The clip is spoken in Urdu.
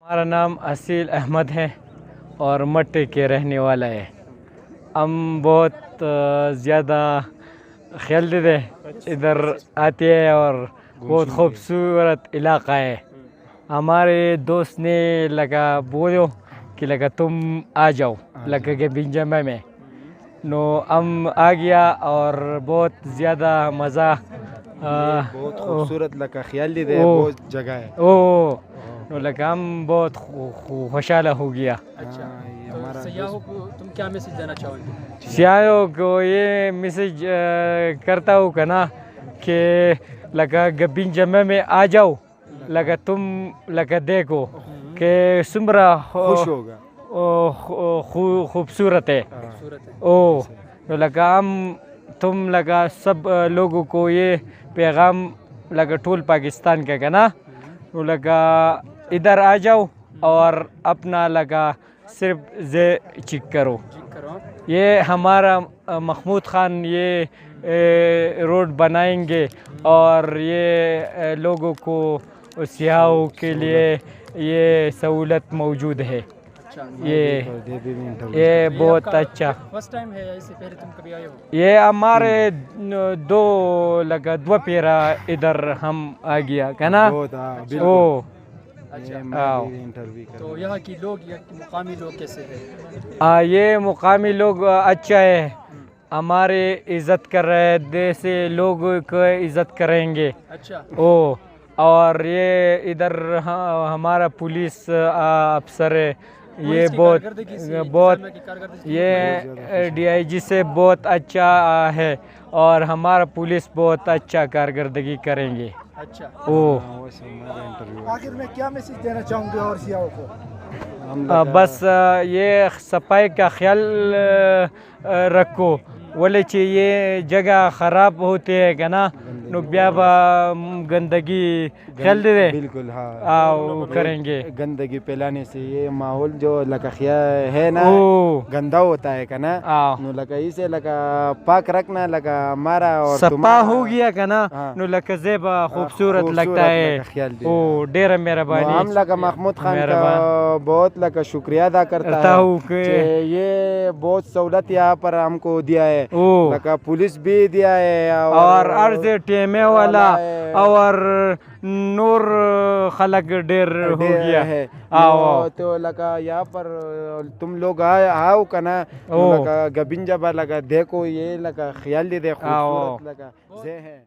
ہمارا نام اصیل احمد ہے اور مٹی کے رہنے والا ہے. ہم بہت زیادہ خیال دیتے ادھر آتے ہیں اور بہت خوبصورت علاقہ ہے. ہمارے دوست نے لگا بولو کہ لگا تم آ جاؤ لگا کہ بنجمہ میں نو ہم آ گیا اور بہت زیادہ مزہ بہت خوبصورت لگا خیال دیتے بہت جگہ ہے. نو لگا ہم بہت خوشحال ہو گیا. سیاحوں کو تم کیا میسج دینا چاہو گے؟ سیاحوں کو یہ میسج کرتا ہوں کہ نا کہ لگا گبین جمعہ میں آ جاؤ لگا تم لگا دیکھو کہ سمرا خوش ہوگا خوبصورت ہے. لگا ہم تم لگا سب لوگوں کو یہ پیغام لگا ٹول پاکستان کا نا لگا ادھر آ جاؤ اور اپنا لگا صرف چیک کرو. یہ ہمارا محمود خان یہ روڈ بنائیں گے اور یہ لوگوں کو سیاحوں کے لیے یہ سہولت موجود ہے. یہ بہت اچھا. فرسٹ ٹائم ہے یا اس سے پہلے تم کبھی آئے ہو؟ یہ ہمارے دو پیرا ادھر ہم آ گیا کہ نا. تو یہاں کی لوگ یا مقامی لوگ کیسے ہیں؟ یہ مقامی لوگ اچھا ہے. ہمارے عزت کر رہے جیسے لوگ کو عزت کریں گے. اچھا. اور یہ ادھر ہمارا پولیس افسر ہے یہ بہت یہ ڈی آئی جی سے بہت اچھا ہے اور ہمارا پولیس بہت اچھا کارکردگی کریں گے. اچھا. آخر میں کیا میسج دینا چاہوں گے اور سیاحوں کو؟ بس یہ صفائی کا خیال رکھو بولے چی یہ جگہ خراب ہوتی ہے کہ نا نو بیا گندگی خیال دے بالکل کریں گے. گندگی پھیلانے سے یہ ماحول جو لگا ہے نا گندا ہوتا ہے کہ نا نو لگا اسے لگا پاک رکھنا لگا ہمارا اور صفا ہو گیا کہ نا نو لگا زیبا خوبصورت لگتا ہے. ڈیرا مہربانی. ہم لگا محمود خان کا بہت لگا شکریہ ادا کرتا ہوں کہ یہ بہت سہولت یہاں پر ہم کو دیا ہے. لگا پولیس بھی دیا ہے اور عرض ٹیمے والا اور نور خلق ڈیر ہو گیا ہے. تو لگا یہاں پر تم لوگ آؤ کا نا لگا گبین جبا لگا دیکھو یہ لگا خیال دے خوبصورت لگا ہے.